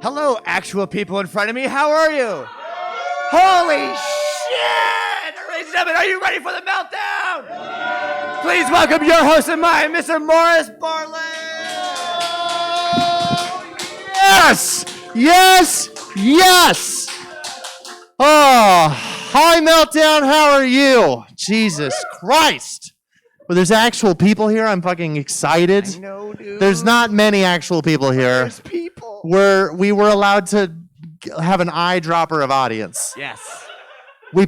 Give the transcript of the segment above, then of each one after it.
Hello, actual people in front of me. How are you? Holy shit! Ladies and gentlemen, are you ready for the meltdown? Please welcome your host and mine, Mr. Morris Bartlett. Yes! Yes! Yes! Oh, hi, Meltdown. How are you? Jesus Christ. Well, there's actual people here. I'm fucking excited. I know, dude. There's not many actual people here. There's people. We were allowed to have an eyedropper of audience. Yes. We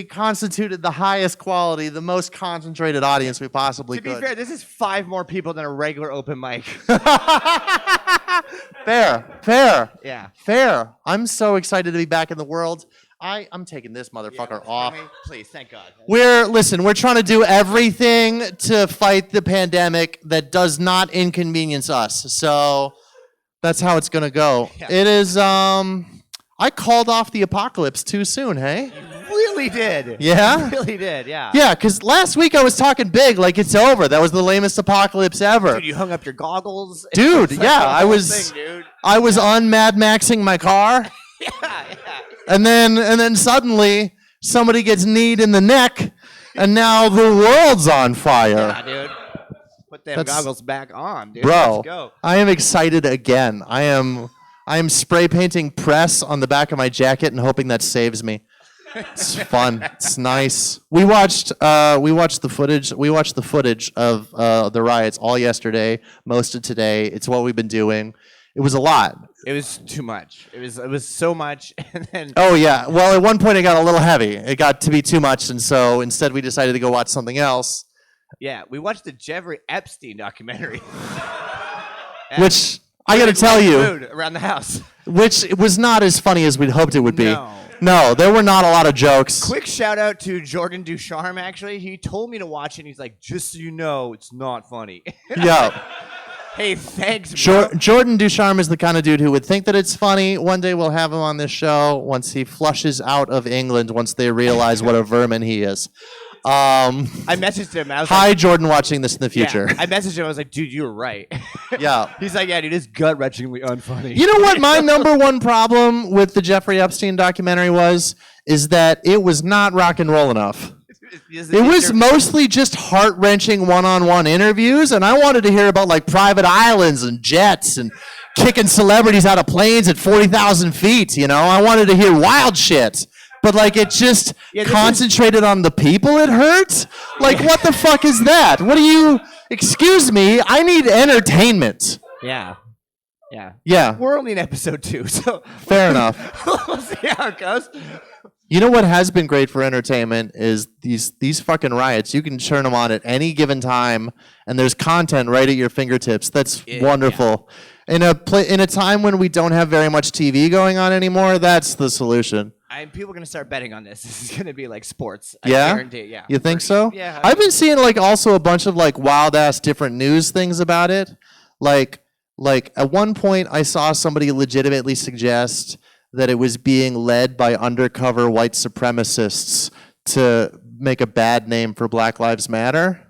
constituted the highest quality, the most concentrated audience we possibly could. To be fair, this is 5 more people than a regular open mic. Fair. Yeah. Fair. I'm so excited to be back in the world. I'm taking this motherfucker off. Please, thank God. We're trying to do everything to fight the pandemic that does not inconvenience us. So that's how it's gonna go. Yeah. It is. I called off the apocalypse too soon. Hey. You really did. Yeah. You really did. Yeah. Yeah, because last week I was talking big, like it's over. That was the lamest apocalypse ever. Dude, you hung up your goggles. Dude, yeah, I was on Mad Maxing my car. Yeah. And then suddenly somebody gets kneed in the neck, and now the world's on fire. Yeah, dude. Put them goggles back on, dude. Bro, let's go. I am excited again. I am spray painting press on the back of my jacket and hoping that saves me. It's fun. It's nice. We watched the footage. We watched the footage of the riots all yesterday, most of today. It's what we've been doing. It was a lot. It was too much. It was so much, and then. Oh yeah. Well, at one point it got a little heavy. It got to be too much, and so instead we decided to go watch something else. Yeah, we watched the Jeffrey Epstein documentary. Which I got to tell you, around the house. Which was not as funny as we'd hoped it would be. No, there were not a lot of jokes. Quick shout out to Jordan Ducharme. Actually, he told me to watch it. And he's like, just so you know, it's not funny. Yeah. Hey, thanks, bro. Jordan Ducharme is the kind of dude who would think that it's funny. One day we'll have him on this show once he flushes out of England, once they realize what a vermin he is. I messaged him. I was Hi, Jordan, watching this in the future. Yeah, I messaged him. I was like, dude, you were right. Yeah. He's like, yeah, dude, it's gut-wrenchingly unfunny. You know what my number one problem with the Jeffrey Epstein documentary is that it was not rock and roll enough. It was mostly just heart-wrenching one-on-one interviews, and I wanted to hear about like private islands and jets and kicking celebrities out of planes at 40,000 feet, you know? I wanted to hear wild shit. But like it just concentrated on the people it hurt? Like what the fuck is that? Excuse me, I need entertainment. Yeah. Yeah. We're only in episode 2, so. Fair enough. We'll see how it goes. You know what has been great for entertainment is these fucking riots. You can turn them on at any given time, and there's content right at your fingertips. That's wonderful. Yeah. In a time when we don't have very much TV going on anymore, that's the solution. People are going to start betting on this. This is going to be like sports. Yeah? I guarantee it. Yeah. You think so? Yeah. I've been seeing like also a bunch of like wild ass different news things about it. Like at one point I saw somebody legitimately suggest that it was being led by undercover white supremacists to make a bad name for Black Lives Matter.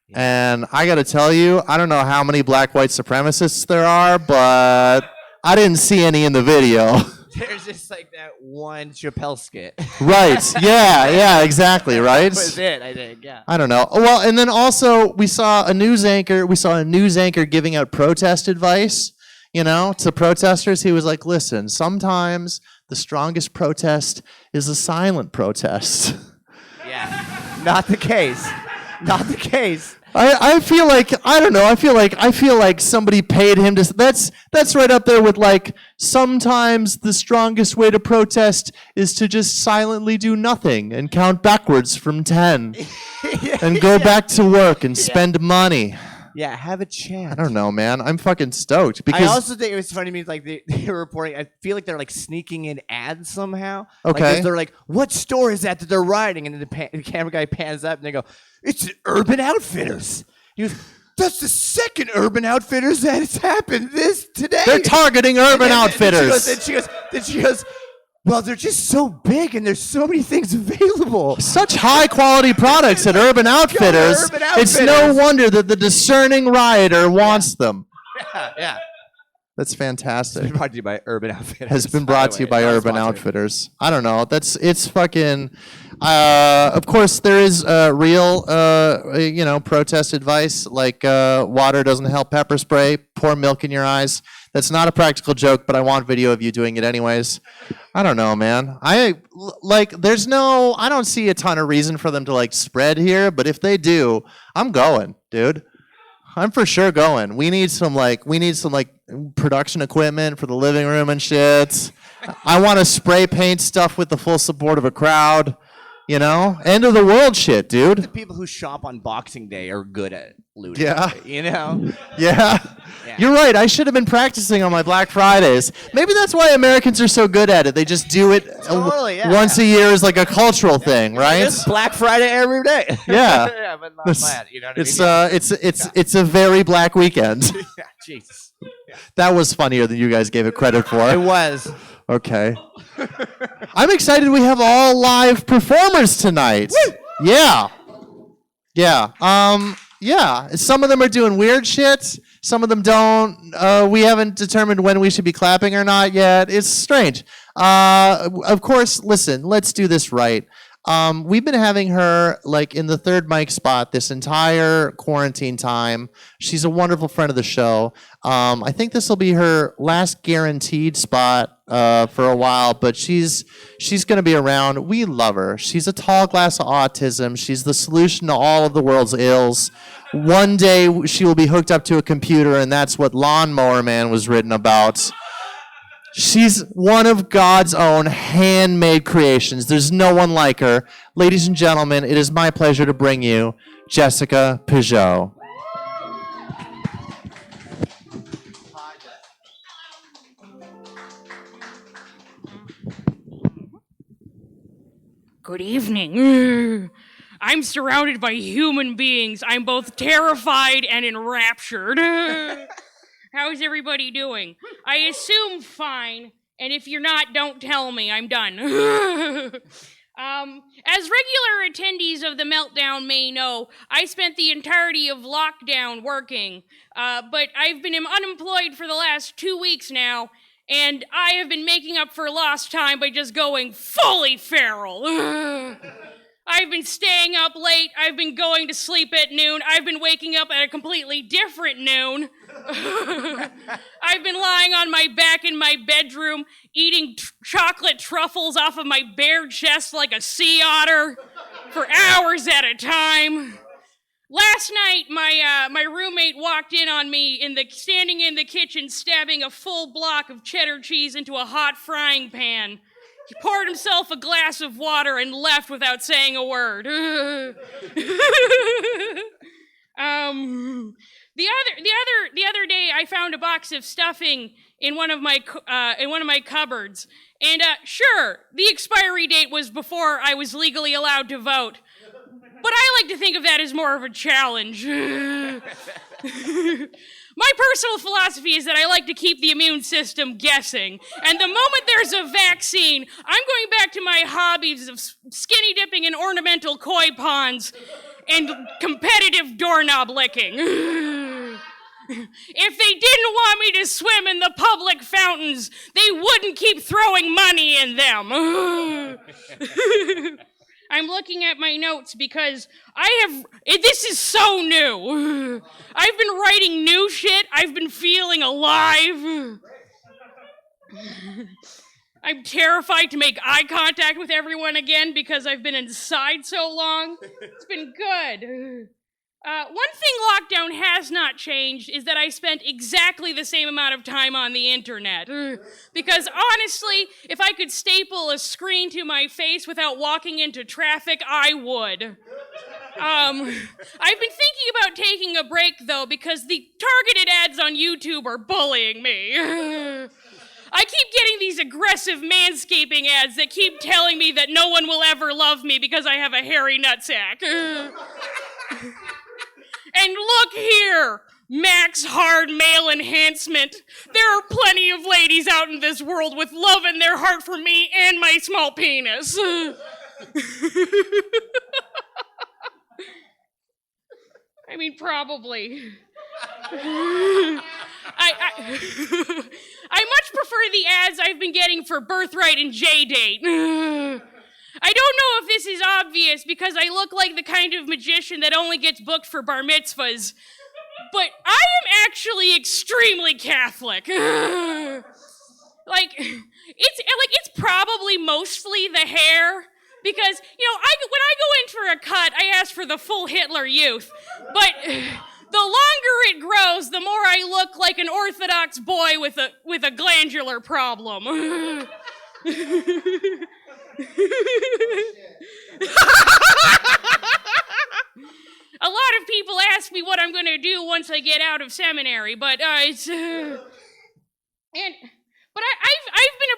Yeah. And I got to tell you, I don't know how many black white supremacists there are, but I didn't see any in the video. There's just like that one Chappelle skit. Right. Yeah, exactly, right? That was it, I think, yeah. I don't know. Well, and then also we saw a news anchor giving out protest advice, you know, to protesters. He was like, listen, sometimes the strongest protest is a silent protest. Yeah. Not the case. Not the case. I feel like, I don't know, I feel like somebody paid him to, that's right up there with like, sometimes the strongest way to protest is to just silently do nothing and count backwards from 10 and go back to work and spend money. Yeah, have a chance. I don't know, man. I'm fucking stoked. Because I also think it was funny to me, like they were reporting. I feel like they're like sneaking in ads somehow. Okay. Like, they're like, what store is that they're riding? And then the camera guy pans up and they go, it's Urban Outfitters. He goes, that's the second Urban Outfitters that has happened today. They're targeting Urban Outfitters. Then she goes, well, they're just so big and there's so many things available. Such high quality products at Urban Outfitters. It's no wonder that the discerning rioter wants them. Yeah. That's fantastic. Brought to you by Urban Outfitters. Has been brought to you by Urban Outfitters. I don't know. It's fucking. Of course, there is real, protest advice like water doesn't help pepper spray. Pour milk in your eyes. That's not a practical joke, but I want video of you doing it anyways. I don't know, man. I don't see a ton of reason for them to like spread here, but if they do, I'm going, dude. I'm for sure going. We need some production equipment for the living room and shit. I want to spray paint stuff with the full support of a crowd. You know, end of the world shit, dude. The people who shop on Boxing Day are good at looting. Yeah. You know? Yeah. You're right. I should have been practicing on my Black Fridays. Maybe that's why Americans are so good at it. They just do it once a year as like a cultural thing, right? It's Black Friday every day. Yeah. Yeah, but not bad. You know what I mean? It's a very black weekend. Yeah, Jesus. Yeah. That was funnier than you guys gave it credit for. It was. Okay. I'm excited we have all live performers tonight. Woo! Yeah. Yeah. Yeah. Some of them are doing weird shit. Some of them don't. We haven't determined when we should be clapping or not yet. It's strange. Of course, listen, let's do this right. We've been having her like in the third mic spot this entire quarantine time. She's a wonderful friend of the show. I think this will be her last guaranteed spot for a while, but she's going to be around. We love her. She's a tall glass of autism. She's the solution to all of the world's ills. One day she will be hooked up to a computer, and that's what Lawnmower Man was written about. She's one of God's own handmade creations. There's no one like her. Ladies and gentlemen, it is my pleasure to bring you Jessica Peugeot. Good evening. I'm surrounded by human beings. I'm both terrified and enraptured. How's everybody doing? I assume fine, and if you're not, don't tell me. I'm done. As regular attendees of the Meltdown may know, I spent the entirety of lockdown working, but I've been unemployed for the last 2 weeks now, and I have been making up for lost time by just going fully feral. I've been staying up late, I've been going to sleep at noon, I've been waking up at a completely different noon. I've been lying on my back in my bedroom, eating chocolate truffles off of my bare chest like a sea otter for hours at a time. Last night, my roommate walked in on me standing in the kitchen, stabbing a full block of cheddar cheese into a hot frying pan. He poured himself a glass of water and left without saying a word. The other day, I found a box of stuffing in one of my cupboards, and sure, the expiry date was before I was legally allowed to vote. But I like to think of that as more of a challenge. My personal philosophy is that I like to keep the immune system guessing. And the moment there's a vaccine, I'm going back to my hobbies of skinny dipping in ornamental koi ponds and competitive doorknob licking. If they didn't want me to swim in the public fountains, they wouldn't keep throwing money in them. I'm looking at my notes because this is so new. I've been writing new shit. I've been feeling alive. I'm terrified to make eye contact with everyone again because I've been inside so long. It's been good. One thing lockdown has not changed is that I spent exactly the same amount of time on the internet. Because honestly, if I could staple a screen to my face without walking into traffic, I would. I've been thinking about taking a break though because the targeted ads on YouTube are bullying me. I keep getting these aggressive manscaping ads that keep telling me that no one will ever love me because I have a hairy nutsack. And look here, Max Hard Male Enhancement. There are plenty of ladies out in this world with love in their heart for me and my small penis. I mean, probably. I much prefer the ads I've been getting for Birthright and J-Date. I don't know if this is obvious because I look like the kind of magician that only gets booked for bar mitzvahs, but I am actually extremely Catholic. It's probably mostly the hair because, when I go in for a cut, I ask for the full Hitler Youth, but the longer it grows, the more I look like an Orthodox boy with a glandular problem. A lot of people ask me what I'm going to do once I get out of seminary, but I've been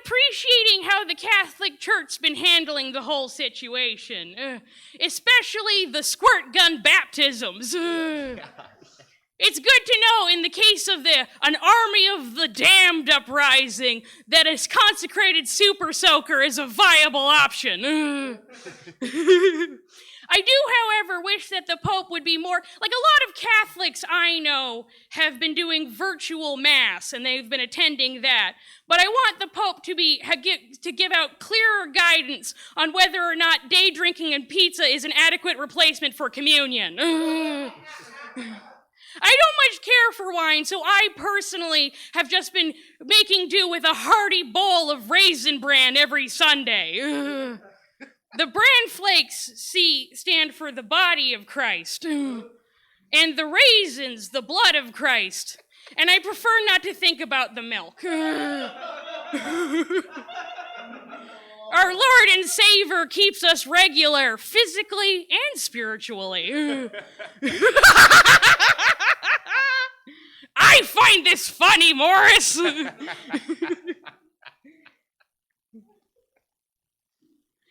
appreciating how the Catholic Church's been handling the whole situation, especially the squirt gun baptisms. It's good to know in the case of an army of the damned uprising that a consecrated super soaker is a viable option. I do, however, wish that the Pope would be more, like a lot of Catholics I know have been doing virtual mass and they've been attending that. But I want the Pope to give out clearer guidance on whether or not day drinking and pizza is an adequate replacement for communion. I don't much care for wine, so I personally have just been making do with a hearty bowl of Raisin Bran every Sunday. The bran flakes, stand for the body of Christ, and the raisins, the blood of Christ, and I prefer not to think about the milk. Our Lord and Savior keeps us regular, physically and spiritually. I find this funny, Morris.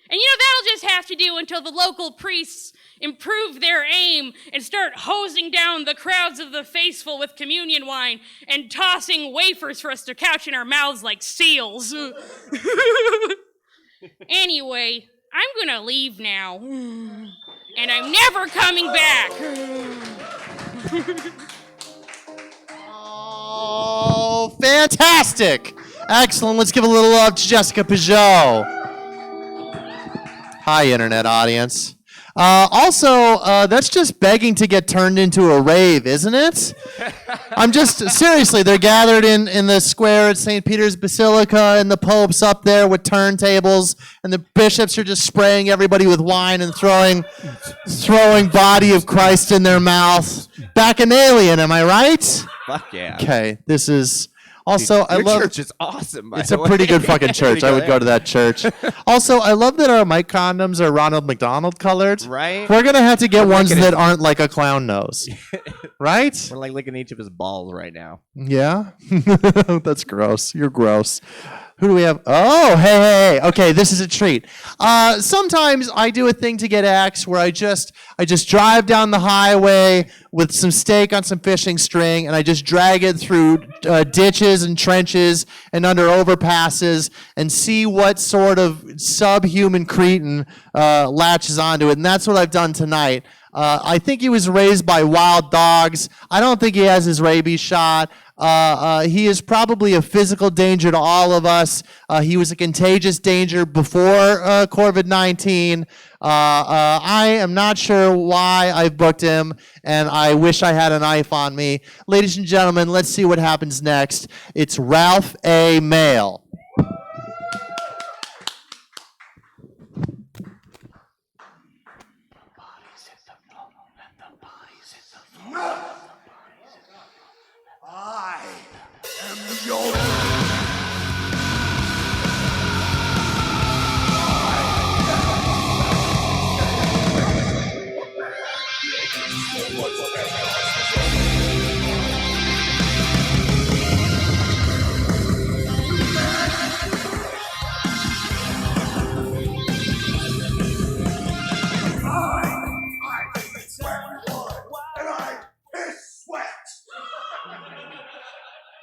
And that'll just have to do until the local priests improve their aim and start hosing down the crowds of the faithful with communion wine and tossing wafers for us to couch in our mouths like seals. Anyway, I'm gonna leave now. And I'm never coming back. Oh, fantastic. Excellent. Let's give a little love to Jessica Peugeot. Hi, internet audience. That's just begging to get turned into a rave, isn't it? Seriously, they're gathered in the square at St. Peter's Basilica, and the Pope's up there with turntables, and the bishops are just spraying everybody with wine and throwing body of Christ in their mouth. Bacchanalian, am I right? Fuck yeah. Okay, this is... Also, Your church is awesome. It's a pretty good fucking church. I would go to that church. Also, I love that our mic condoms are Ronald McDonald colored. Right. We're gonna have to get ones that aren't like a clown nose. Right? We're like licking each of his balls right now. Yeah. That's gross. You're gross. Who do we have? Oh, hey. Okay, this is a treat. Sometimes I do a thing to get X where I just drive down the highway with some steak on some fishing string, and I just drag it through ditches and trenches and under overpasses and see what sort of subhuman cretin latches onto it. And that's what I've done tonight. I think he was raised by wild dogs. I don't think he has his rabies shot. He is probably a physical danger to all of us. He was a contagious danger before COVID-19. I am not sure why I've booked him, and I wish I had a knife on me. Ladies and gentlemen, let's see what happens next. It's Ralph A. Mail. I am your...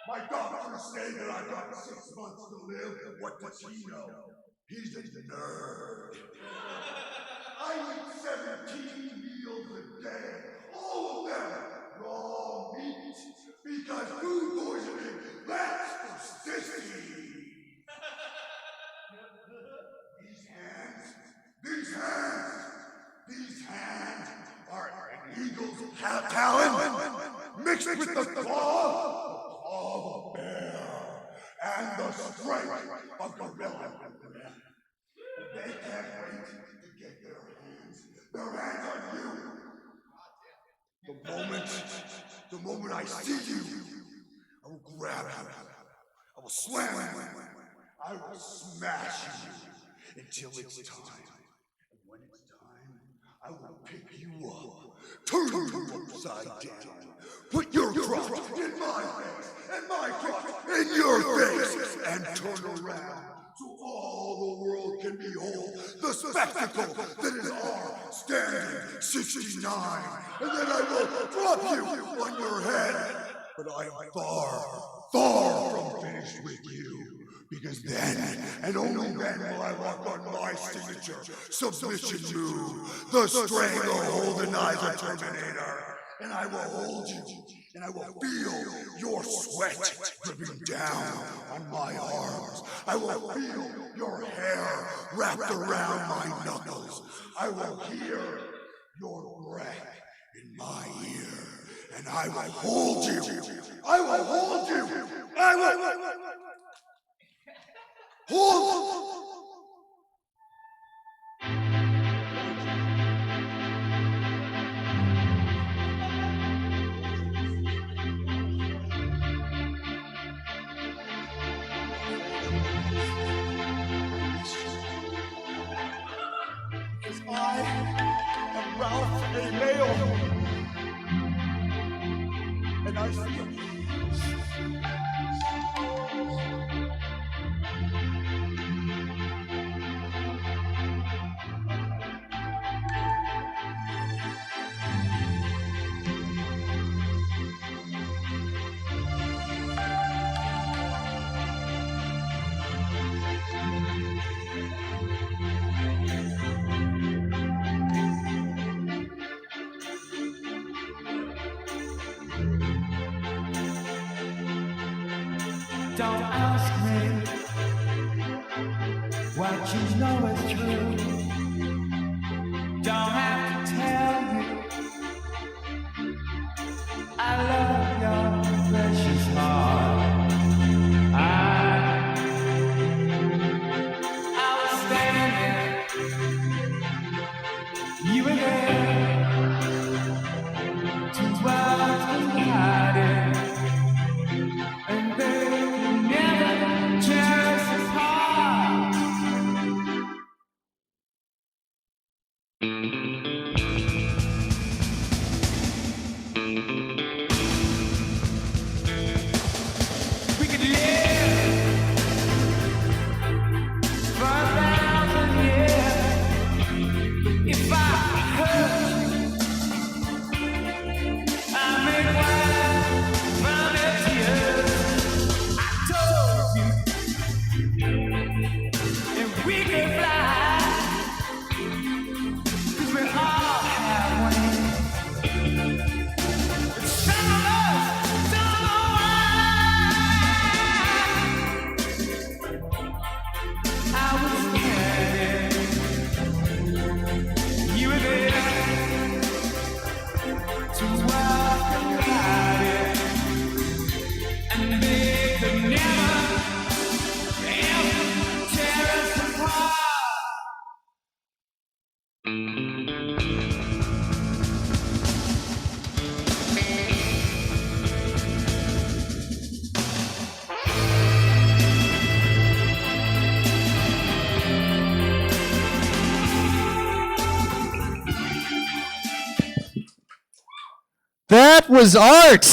My doctors say that I've got 6 months to live. What does he know? He's a nerd. I eat 17 meals a day. All of them raw meat. Because food poisoning mixed with the claw of a bear, and the strength of a gorilla. They can't wait to get their hands on you. The moment I see you, I will grab you. I will slam you. I will smash you until it's time. And when it's time, I will pick you up, turn you upside down, put your crotch in my face, and my crotch in your face, and turn around so all the world can behold the spectacle that is our standing 69. And then I will drop you on your head. But I am far from finished with you. Because then, and only then, will I walk on my signature submission move, the Stranglehold Denizer Terminator. And I will hold you, and I will feel your sweat dripping down on my arms. I will feel your hair wrapped around my knuckles. I will hear your breath in my ear, and I will hold you. I will hold you. I will hold. Because I am Ralph A. Mayo, and I feel Don't ask me what you know is true. Don't have to tell you I love your precious heart. I was standing, you were there, 2 worlds collided. And they never tear us apart. We could live for 1,000 years if I hurt you. I make wine from your tears. And we can fly, 'cause we all have wings. But some of us don't know why. I was standing, you were there, to walk about it, and they could never tear us apart. That was art.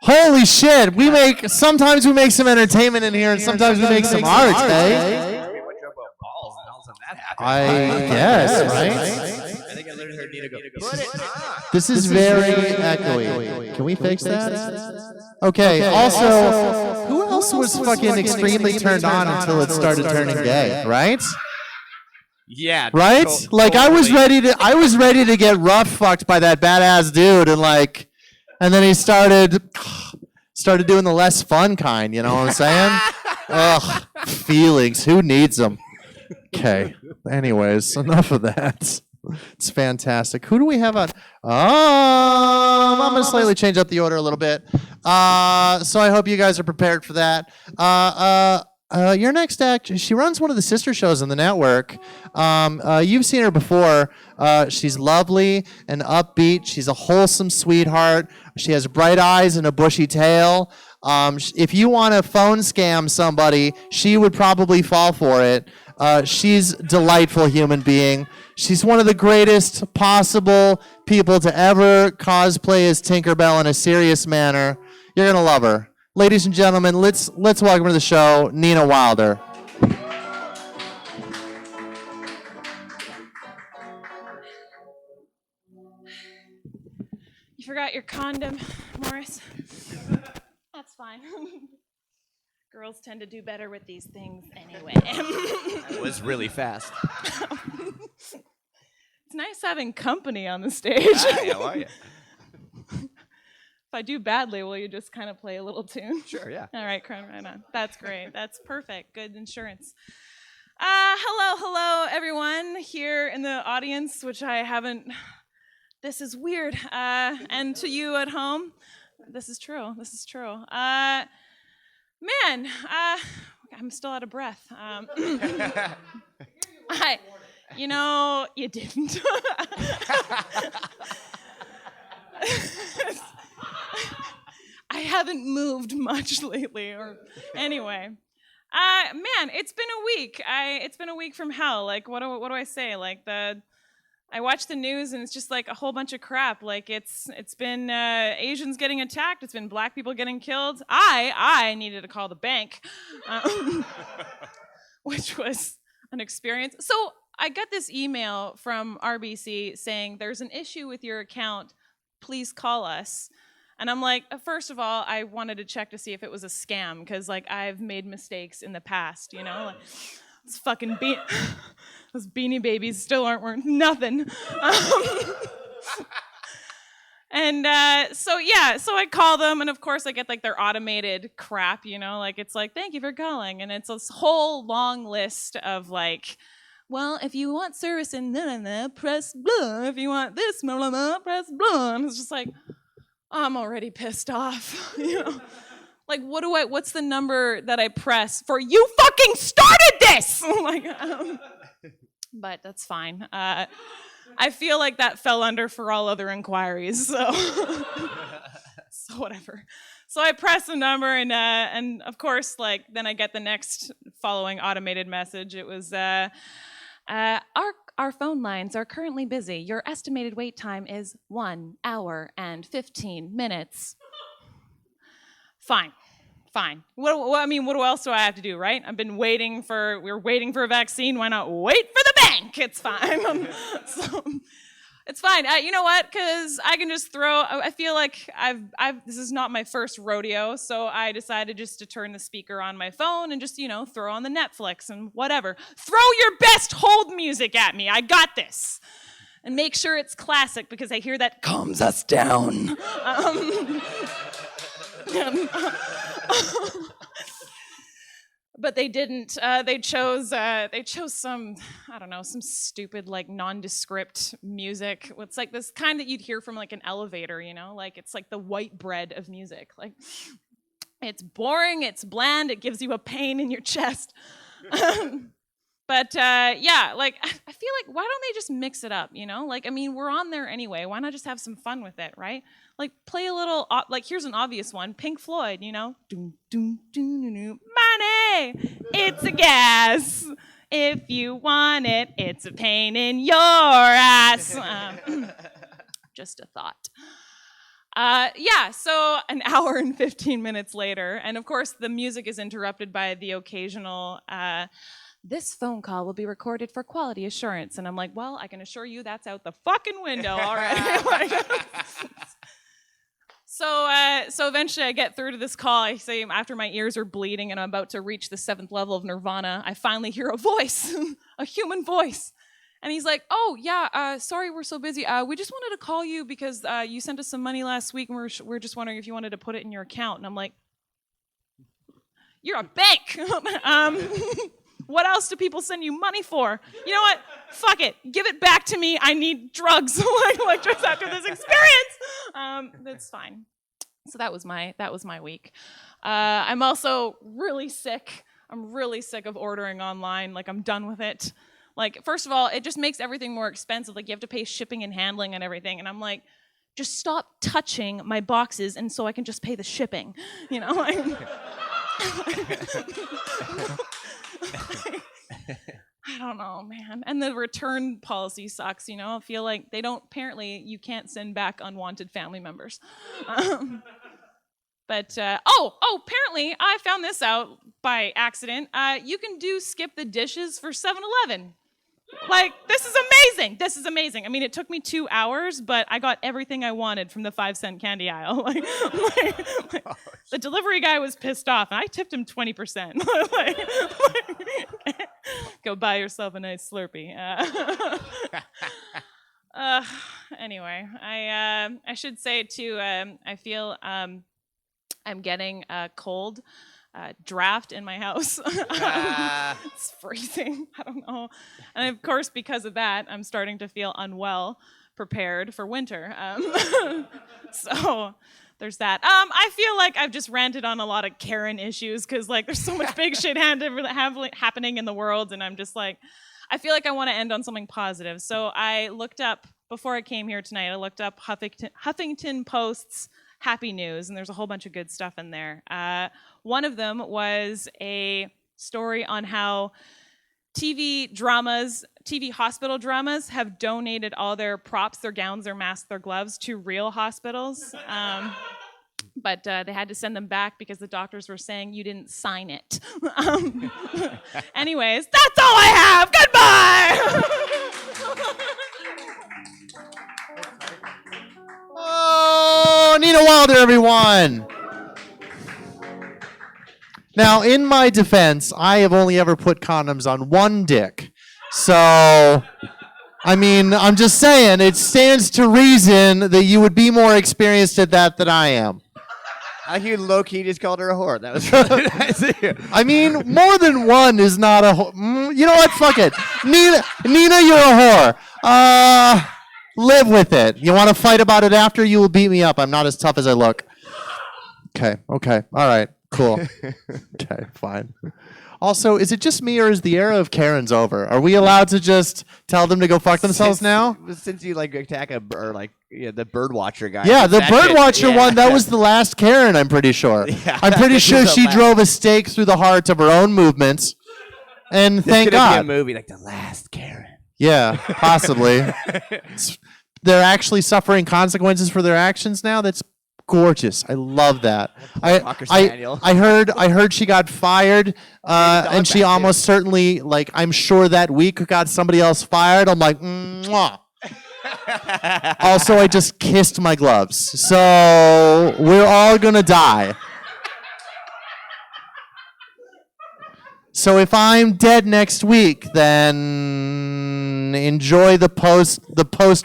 Holy shit. Sometimes we make some entertainment in here and sometimes we make some art, hey? I guess, right? I think I literally heard Nina go, put it on. This is very echoey. Can we fix that? Okay, also, who else was fucking extremely turned on until it started turning gay, right? Yeah. Right? Like I was ready to get rough fucked by that badass dude and then he started doing the less fun kind, you know what I'm saying? Ugh, feelings, who needs them? Okay. Anyways, enough of that. It's fantastic. Who do we have on? I'm going to slightly change up the order a little bit. So I hope you guys are prepared for that. Your next act, she runs one of the sister shows on the network. You've seen her before. She's lovely and upbeat. She's a wholesome sweetheart. She has bright eyes and a bushy tail. If you want to phone scam somebody, she would probably fall for it. She's a delightful human being. She's one of the greatest possible people to ever cosplay as Tinkerbell in a serious manner. You're going to love her. Ladies and gentlemen, let's welcome to the show, Nina Wilder. You forgot your condom, Morris. That's fine. Girls tend to do better with these things anyway. That was really fast. It's nice having company on the stage. Hi, how are you? If I do badly, will you just kind of play a little tune? Sure, yeah. All right, right on. That's great. That's perfect. Good insurance. Hello, everyone here in the audience, which I haven't. This is weird. And to you at home, this is true. Man, I'm still out of breath. You didn't. I haven't moved much lately, anyway. Man, it's been a week. It's been a week from hell. Like, what do I say? Like I watch the news and it's just like a whole bunch of crap. Like it's been Asians getting attacked. It's been black people getting killed. I needed to call the bank, which was an experience. So I got this email from RBC saying there's an issue with your account. Please call us. And I'm like, first of all, I wanted to check to see if it was a scam because like I've made mistakes in the past, you know. Like, it's fucking those Beanie Babies still aren't worth nothing. So I call them, and of course I get like their automated crap, you know, like it's like, thank you for calling, and it's this whole long list of like, well, if you want service in press blah. If you want this, press blah. And it's just like, I'm already pissed off, you know. Like, what's the number that I press for you fucking started this? Like, but that's fine. I feel like that fell under for all other inquiries, so whatever. So I press the number, and of course, like, then I get the next following automated message. It was, our phone lines are currently busy. Your estimated wait time is 1 hour and 15 minutes. Fine. What else do I have to do, right? We're waiting for a vaccine. Why not wait for the bank? It's fine. So, it's fine. You know what? Because I can just I feel like this is not my first rodeo, so I decided just to turn the speaker on my phone and just, you know, throw on the Netflix and whatever. Throw your best hold music at me. I got this. And make sure it's classic because I hear that calms us down. But they didn't. They chose some, I don't know, some stupid like nondescript music. It's like this kind that you'd hear from like an elevator, you know, like it's like the white bread of music. Like it's boring, it's bland, it gives you a pain in your chest. But yeah, like I feel like why don't they just mix it up, you know? Like I mean, we're on there anyway. Why not just have some fun with it, right? Like play a little, like here's an obvious one, Pink Floyd, you know? Doom, doom, doom, doom, doom. Money, it's a gas. If you want it, it's a pain in your ass. Just a thought. Yeah, so an hour and 15 minutes later, and of course the music is interrupted by the occasional, this phone call will be recorded for quality assurance. And I'm like, well, I can assure you that's out the fucking window already. So eventually I get through to this call. I say after my ears are bleeding and I'm about to reach the 7th level of nirvana, I finally hear a voice, a human voice. And he's like, oh, yeah, sorry we're so busy. We just wanted to call you because you sent us some money last week and we're just wondering if you wanted to put it in your account. And I'm like, you're a bank. What else do people send you money for? You know what? fuck it, give it back to me. I need drugs, like just after this experience. That's fine. So that was my week. I'm also really sick. I'm really sick of ordering online. Like, I'm done with it. Like, first of all, it just makes everything more expensive. Like, you have to pay shipping and handling and everything. And I'm like, just stop touching my boxes, and so I can just pay the shipping. You know, like, I don't know, man. And the return policy sucks. You know, I feel like apparently you can't send back unwanted family members. But apparently I found this out by accident. You can do skip the dishes for 7-Eleven. Like, this is amazing. This is amazing. I mean, it took me 2 hours, but I got everything I wanted from the 5-cent candy aisle. The delivery guy was pissed off, and I tipped him 20%. Go buy yourself a nice Slurpee. Anyway, I should say too. I feel I'm getting a cold draft in my house. It's freezing. I don't know. And of course, because of that, I'm starting to feel unwell, prepared for winter. So there's that. I feel like I've just ranted on a lot of Karen issues because, like, there's so much big shit happening in the world, and I'm just like, I feel like I want to end on something positive. So I looked up, before I came here tonight, I looked up Huffington Post's Happy News, and there's a whole bunch of good stuff in there. One of them was a story on how TV hospital dramas have donated all their props, their gowns, their masks, their gloves to real hospitals. But they had to send them back because the doctors were saying you didn't sign it. Anyways, that's all I have. Goodbye. Oh, Nina Wilder, everyone. Now, in my defense, I have only ever put condoms on one dick. So, I mean, I'm just saying, it stands to reason that you would be more experienced at that than I am. I hear low-key just called her a whore. That was really nice of you. I mean, more than one is not a whore. You know what? Fuck it. Nina, you're a whore. Live with it. You want to fight about it after? You will beat me up. I'm not as tough as I look. Okay. All right. Cool. Okay, fine. Also, is it just me or is the era of Karens over? Are we allowed to just tell them to go fuck themselves now? Since you like attack the bird watcher guy. Yeah, the bird watcher one, that was the last Karen, I'm pretty sure. Yeah, I'm pretty sure she drove a stake through the heart of her own movements. And thank God. Be a movie like The Last Karen. Yeah, possibly. They're actually suffering consequences for their actions now. That's gorgeous. I love that. I heard she got fired, and she almost certainly, like, I'm sure that week got somebody else fired. I'm like, mwah. Also, I just kissed my gloves, so we're all gonna die. So if I'm dead next week, then enjoy the post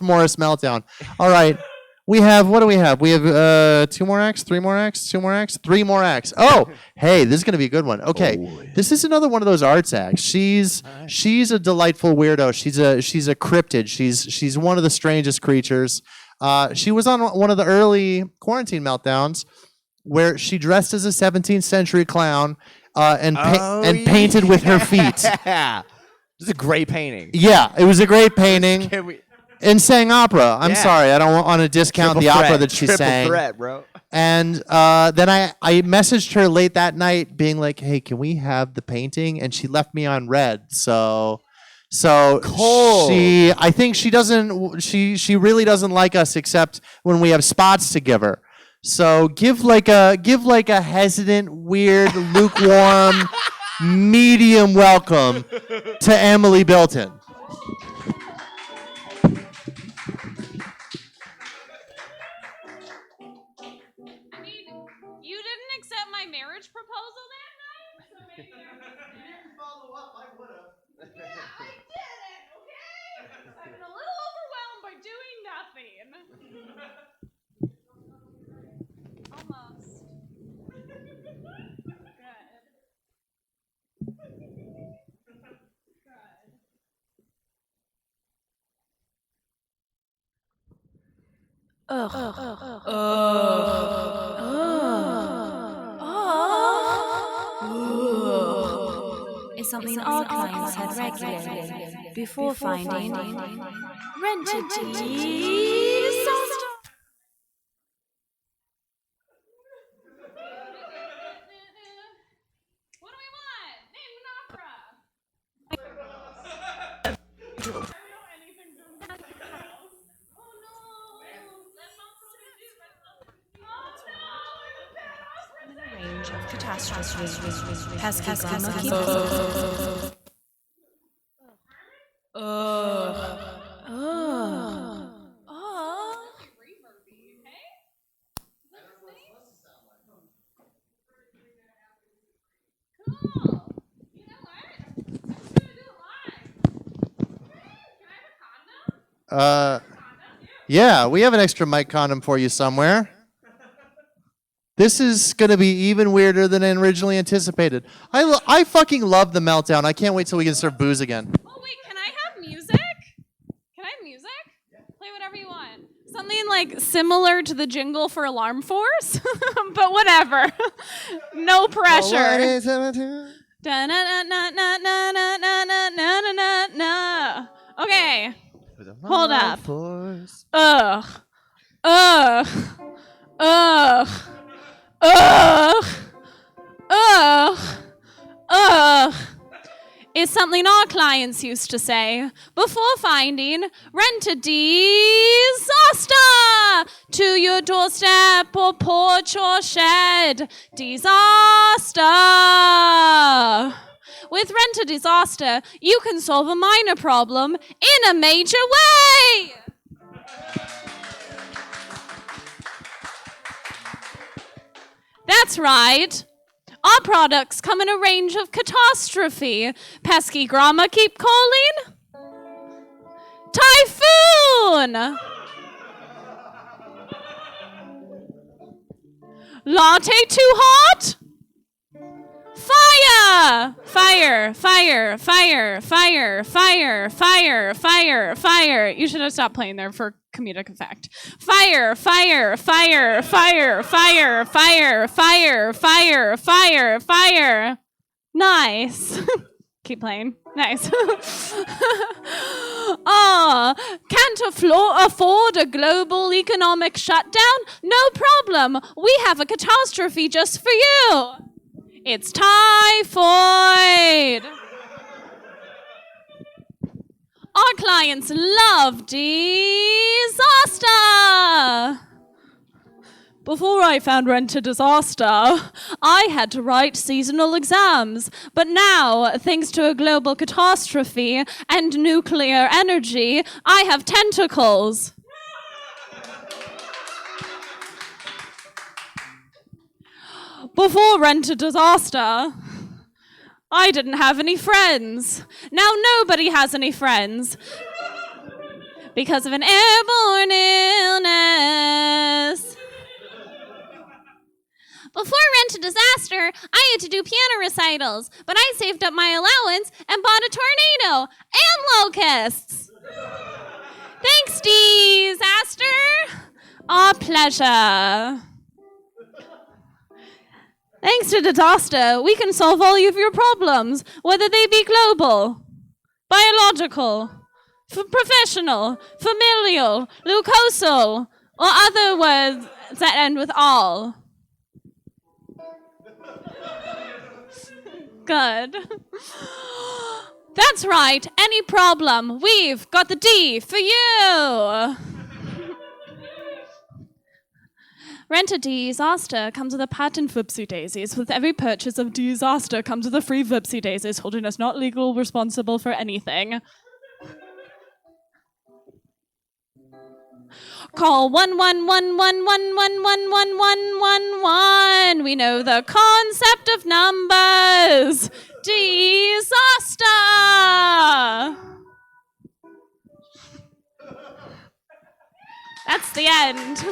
Morris Meltdown. All right. What do we have? We have 2 more acts, 3 more acts, 2 more acts, 3 more acts. Oh, hey, this is going to be a good one. Okay. This is another one of those arts acts. She's a delightful weirdo. She's a cryptid. She's one of the strangest creatures. She was on one of the early quarantine meltdowns where she dressed as a 17th century clown and painted with her feet. Yeah. This is a great painting. Yeah, it was a great painting. And sang opera. I'm sorry, I don't want to discount the opera that she sang. Triple threat, bro. And then I messaged her late that night being like, hey, can we have the painting? And she left me on red. So cool. I think she really doesn't like us except when we have spots to give her. So give like a hesitant, weird, lukewarm, medium welcome to Emily Bilton. You didn't accept my marriage proposal that night? So maybe you didn't follow up, I would have. Yeah, I did it, okay? I've been a little overwhelmed by doing nothing. Almost. Good. Is something our clients had regularly before finding rented disaster. What do we want? Name an opera. Range of catastrophes. Pesky grammar keep Yeah, we have an extra mic condom for you somewhere. This is going to be even weirder than originally anticipated. I fucking love the Meltdown. I can't wait till we can serve booze again. Oh wait, can I have music? Can I have music? Play whatever you want. Something like similar to the jingle for Alarm Force, but whatever. No pressure. Da-na-na-na-na-na-na-na-na-na-na. Okay. Hold up. Ugh. Ugh. Ugh. Ugh. Ugh. Ugh. Is something our clients used to say before finding rent a disaster to your doorstep or porch or shed. Disaster. With Rent a Disaster, you can solve a minor problem in a major way. That's right. Our products come in a range of catastrophe. Pesky grammar keep calling. Typhoon. Latte too hot. Fire! Fire, fire, fire, fire, fire, fire, fire, fire. You should have stopped playing there for comedic effect. Fire, fire, fire, fire, fire, fire, fire, fire, fire, fire. Nice. Keep playing. Nice. Can't afford a global economic shutdown? No problem. We have a catastrophe just for you. It's typhoid. Our clients love disaster. Before I found Rent a Disaster, I had to write seasonal exams. But now, thanks to a global catastrophe and nuclear energy, I have tentacles. Before Rent a Disaster, I didn't have any friends. Now nobody has any friends because of an airborne illness. Before Rent a Disaster, I had to do piano recitals, but I saved up my allowance and bought a tornado and locusts. Thanks, disaster. Our pleasure. Thanks to disaster, we can solve all of your problems, whether they be global, biological, professional, familial, mucosal, or other words that end with all. Good. That's right, any problem, we've got the D for you. Rent a Disaster comes with a patent Whoopsie Daisies. With every purchase of Disaster comes with a free Whoopsie Daisies, holding us not legal responsible for anything. Call 11111111111. We know the concept of numbers. Disaster. That's the end.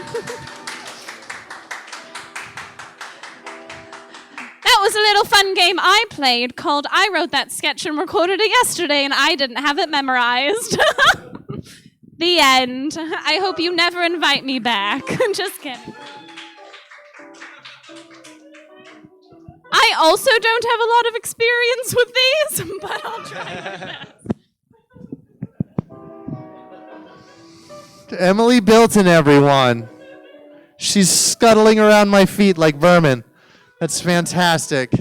That was a little fun game I played called I Wrote That Sketch and Recorded It Yesterday and I didn't have it memorized. The end. I hope you never invite me back. Just kidding. I also don't have a lot of experience with these, but I'll try my best. Emily Bilton, everyone. She's scuttling around my feet like vermin. That's fantastic.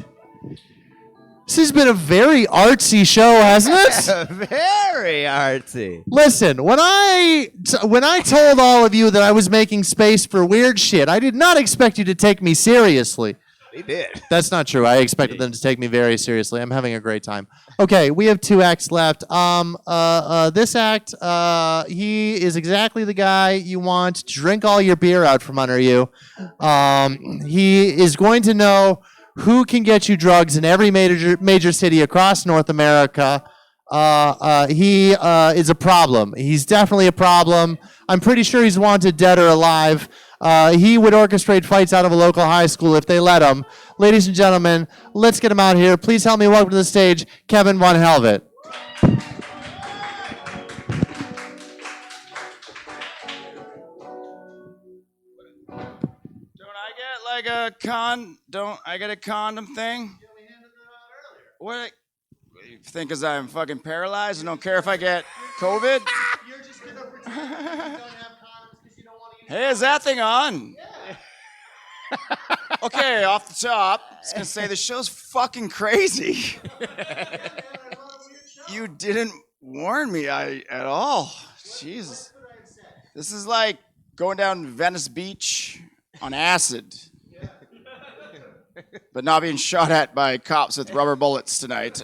This has been a very artsy show, hasn't it? Very artsy. Listen, when I told all of you that I was making space for weird shit, I did not expect you to take me seriously. They did. That's not true. I expected them to take me very seriously. I'm having a great time. Okay, we have 2 acts left. This act, he is exactly the guy you want to drink all your beer out from under you. He is going to know who can get you drugs in every major city across North America. He is a problem. He's definitely a problem. I'm pretty sure he's wanted dead or alive. He would orchestrate fights out of a local high school if they let him. Ladies and gentlemen, let's get him out here. Please help me welcome to the stage, Kevin Von Helvet. Don't I get a condom thing? What? You think because I'm fucking paralyzed and don't care if I get COVID? You're just going to pretend you don't have condoms because you don't want to use Hey, is that thing on? Okay, off the top, I was gonna say the show's fucking crazy. You didn't warn me at all. Jesus. This is like going down Venice Beach on acid. But not being shot at by cops with rubber bullets tonight.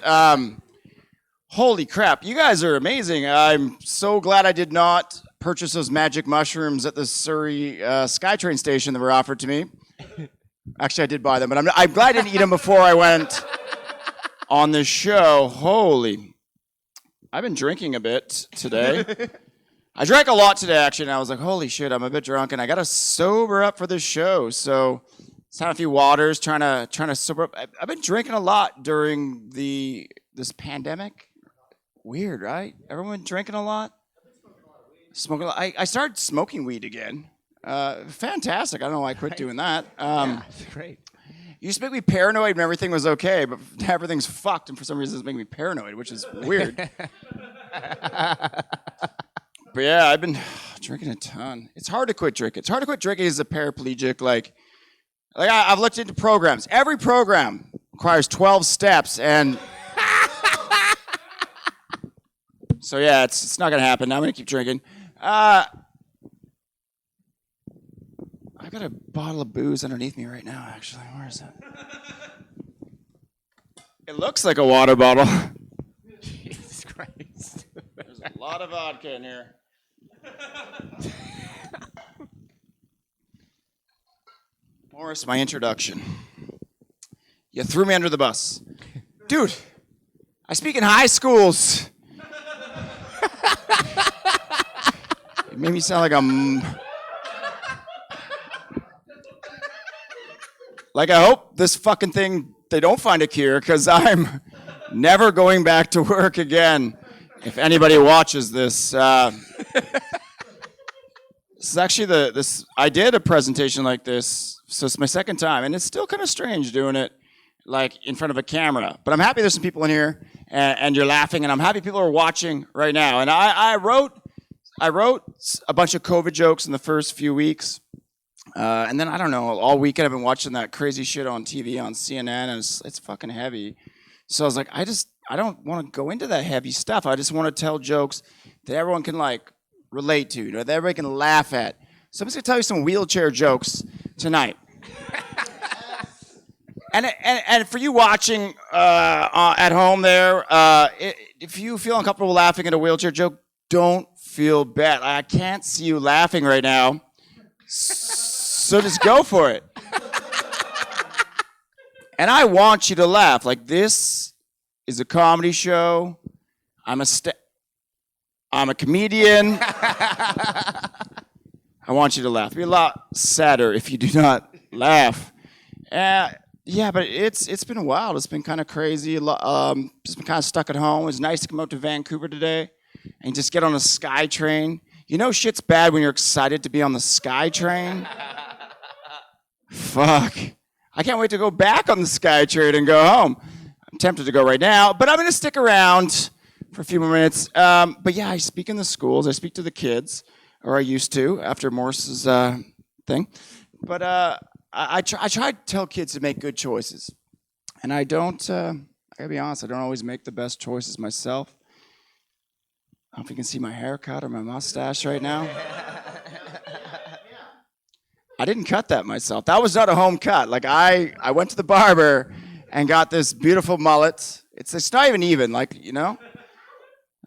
Holy crap, you guys are amazing. I'm so glad I did not purchase those magic mushrooms at the Surrey SkyTrain station that were offered to me. Actually, I did buy them, but I'm glad I didn't eat them before I went on this show. Holy. I've been drinking a bit today. I drank a lot today, actually, and I was like, holy shit, I'm a bit drunk, and I got to sober up for this show. So, just had a few waters, trying to sober up. I've been drinking a lot during this pandemic. Weird, right? Everyone drinking a lot? Smoking a lot. I started smoking weed again. Fantastic. I don't know why I quit doing that. Yeah, it's great. Used to make me paranoid when everything was okay, but everything's fucked, and for some reason it's making me paranoid, which is weird. But yeah, I've been drinking a ton. It's hard to quit drinking. It's hard to quit drinking as a paraplegic. Like I've looked into programs. Every program requires 12 steps, and so yeah, it's not gonna happen. I'm gonna keep drinking. I got a bottle of booze underneath me right now, actually. Where is it? It looks like a water bottle. Jesus Christ. There's a lot of vodka in here. Morris, my introduction. You threw me under the bus. Dude, I speak in high schools. It made me sound like Like, I hope this fucking thing, they don't find a cure, because I'm never going back to work again. If anybody watches this. This is actually I did a presentation like this, so it's my second time, and it's still kind of strange doing it, like, in front of a camera. But I'm happy there's some people in here, and you're laughing, and I'm happy people are watching right now. And I wrote a bunch of COVID jokes in the first few weeks. And then, I don't know, all weekend I've been watching that crazy shit on TV on CNN, and it's fucking heavy. So I was like, I don't want to go into that heavy stuff. I just want to tell jokes that everyone can, like, relate to, that everybody can laugh at. So I'm just going to tell you some wheelchair jokes tonight. And for you watching at home there, if you feel uncomfortable laughing at a wheelchair joke, don't feel bad. I can't see you laughing right now. So just go for it. And I want you to laugh. Like, this is a comedy show. I'm a comedian. I want you to laugh. It'd be a lot sadder if you do not laugh. Yeah, but it's been wild. It's been kind of crazy. Just been kind of stuck at home. It was nice to come out to Vancouver today and just get on a SkyTrain. You know shit's bad when you're excited to be on the SkyTrain? Fuck. I can't wait to go back on the SkyTrain and go home. I'm tempted to go right now, but I'm going to stick around for a few more minutes. But yeah, I speak in the schools. I speak to the kids, or I used to after Morse's thing. But I try to tell kids to make good choices. And I don't, I gotta be honest, I don't always make the best choices myself. I don't know if you can see my haircut or my mustache right now. I didn't cut that myself. That was not a home cut. Like I went to the barber and got this beautiful mullet. It's not even, like, you know.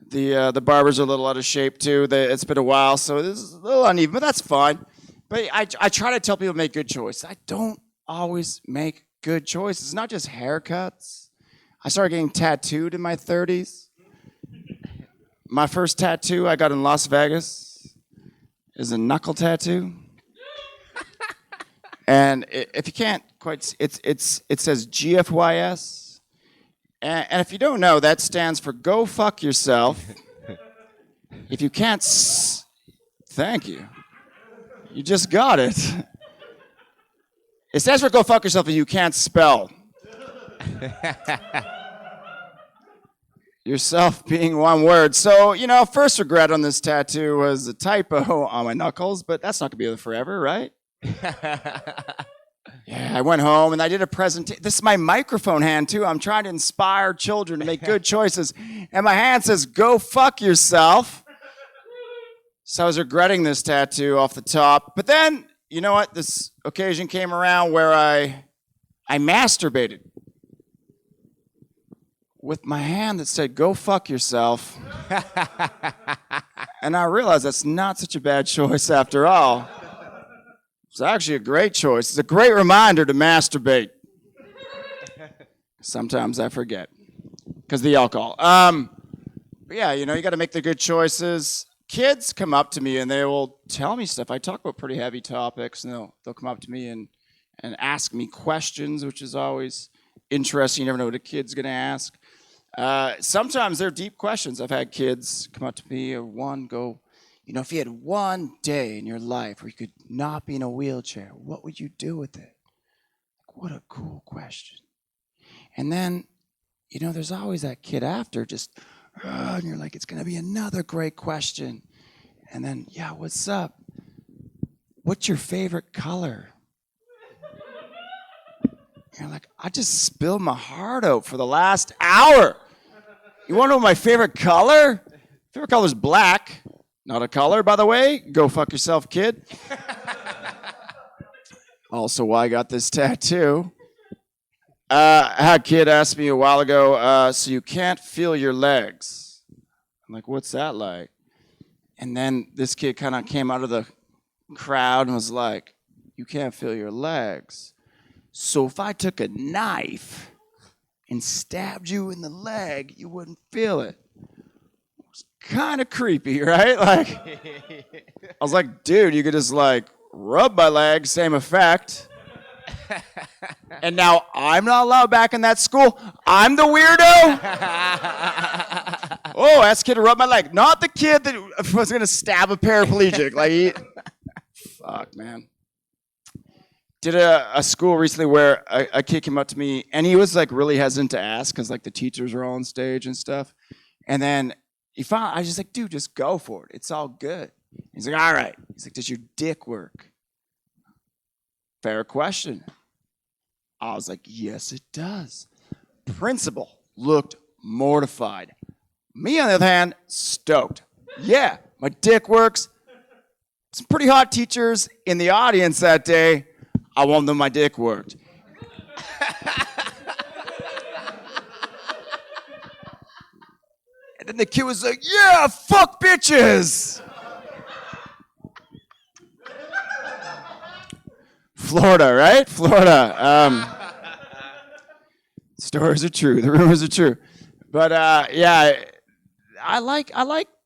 The barbers are a little out of shape too. It's been a while, so this is a little uneven, but that's fine. But I try to tell people to make good choices. I don't always make good choices. It's not just haircuts. I started getting tattooed in my 30s. My first tattoo I got in Las Vegas is a knuckle tattoo. And if you can't quite see, it says GFYS. And if you don't know, that stands for Go Fuck Yourself. If you can't, thank you. You just got it. It stands for Go Fuck Yourself if you can't spell. Yourself being one word. So, you know, first regret on this tattoo was a typo on my knuckles, but that's not going to be there forever, right? Yeah, I went home and I did a presentation. This is my microphone hand, too. I'm trying to inspire children to make good choices. And my hand says, Go fuck yourself. So I was regretting this tattoo off the top. But then, you know what? This occasion came around where I masturbated with my hand that said, Go fuck yourself. And I realized that's not such a bad choice after all. It's actually a great choice. It's a great reminder to masturbate. Sometimes I forget because the alcohol. But yeah, you know, you got to make the good choices. Kids come up to me and they will tell me stuff. I talk about pretty heavy topics, and they'll come up to me and ask me questions, which is always interesting. You never know what a kid's going to ask. Sometimes they're deep questions. I've had kids come up to me or one go, you know, if you had one day in your life where you could not be in a wheelchair, what would you do with it? What a cool question. And then, you know, there's always that kid after just, and you're like, it's going to be another great question. And then, yeah, what's up? What's your favorite color? And you're like, I just spilled my heart out for the last hour. You want to know my favorite color? Favorite color is black. Not a color, by the way. Go fuck yourself, kid. Also, why I got this tattoo. I had a kid ask me a while ago, so you can't feel your legs. I'm like, what's that like? And then this kid kind of came out of the crowd and was like, you can't feel your legs. So if I took a knife and stabbed you in the leg, you wouldn't feel it. Kind of creepy, right? Like, I was like, dude, you could just like rub my leg, same effect. And now I'm not allowed back in that school. I'm the weirdo. Oh, ask kid to rub my leg. Not the kid that was going to stab a paraplegic. Like, fuck, man. Did a school recently where a kid came up to me and he was like really hesitant to ask because like the teachers were on stage and stuff. And then I was just like, dude, just go for it. It's all good. He's like, all right. He's like, does your dick work? Fair question. I was like, yes, it does. Principal looked mortified. Me, on the other hand, stoked. Yeah, my dick works. Some pretty hot teachers in the audience that day. I want them my dick worked. And then the kid was like, yeah, fuck bitches. Florida, right? Florida. Stories are true. The rumors are true. But yeah, I like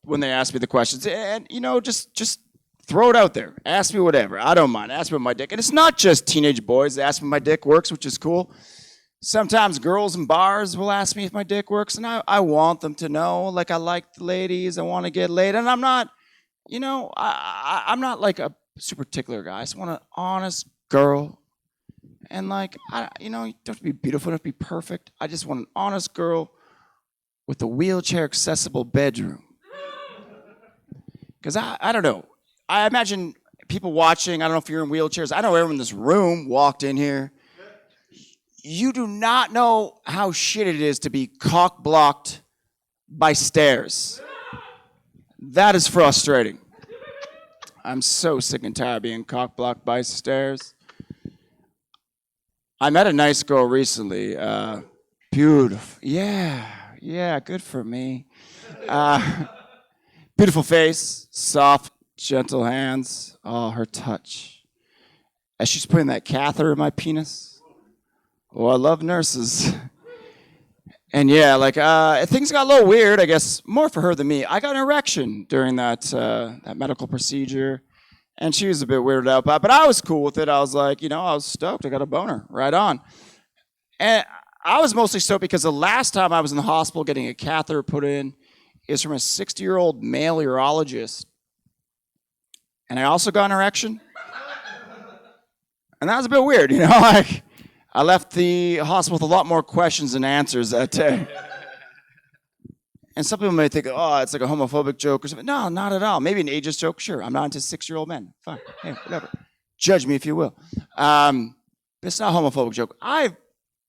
when they ask me the questions, and you know, just throw it out there. Ask me whatever. I don't mind. Ask me about my dick, and it's not just teenage boys that ask me if my dick works, which is cool. Sometimes girls in bars will ask me if my dick works, and I want them to know. Like, I like the ladies. I want to get laid, and I'm not you know, I'm not like a super particular guy. I just want an honest girl. And like, you know, you don't have to be beautiful, you don't have to be perfect. I just want an honest girl with a wheelchair accessible bedroom. Because I don't know. I imagine people watching, I don't know if you're in wheelchairs. I know everyone in this room walked in here. You do not know how shit it is to be cock-blocked by stairs. That is frustrating. I'm so sick and tired of being cock-blocked by stairs. I met a nice girl recently. Beautiful. Yeah, good for me. Beautiful face, soft, gentle hands. Oh, her touch. As she's putting that catheter in my penis. Oh, I love nurses. And yeah, like, things got a little weird, I guess, more for her than me. I got an erection during that medical procedure. And she was a bit weirded out by it, but I was cool with it. I was like, you know, I was stoked. I got a boner, right on. And I was mostly stoked because the last time I was in the hospital getting a catheter put in is from a 60-year-old male urologist. And I also got an erection. And that was a bit weird, you know? Like, I left the hospital with a lot more questions than answers that day. And some people may think, oh, it's like a homophobic joke or something. No, not at all. Maybe an ageist joke, sure. I'm not into 6-year-old men. Fine, hey, whatever. Judge me if you will. But it's not a homophobic joke. I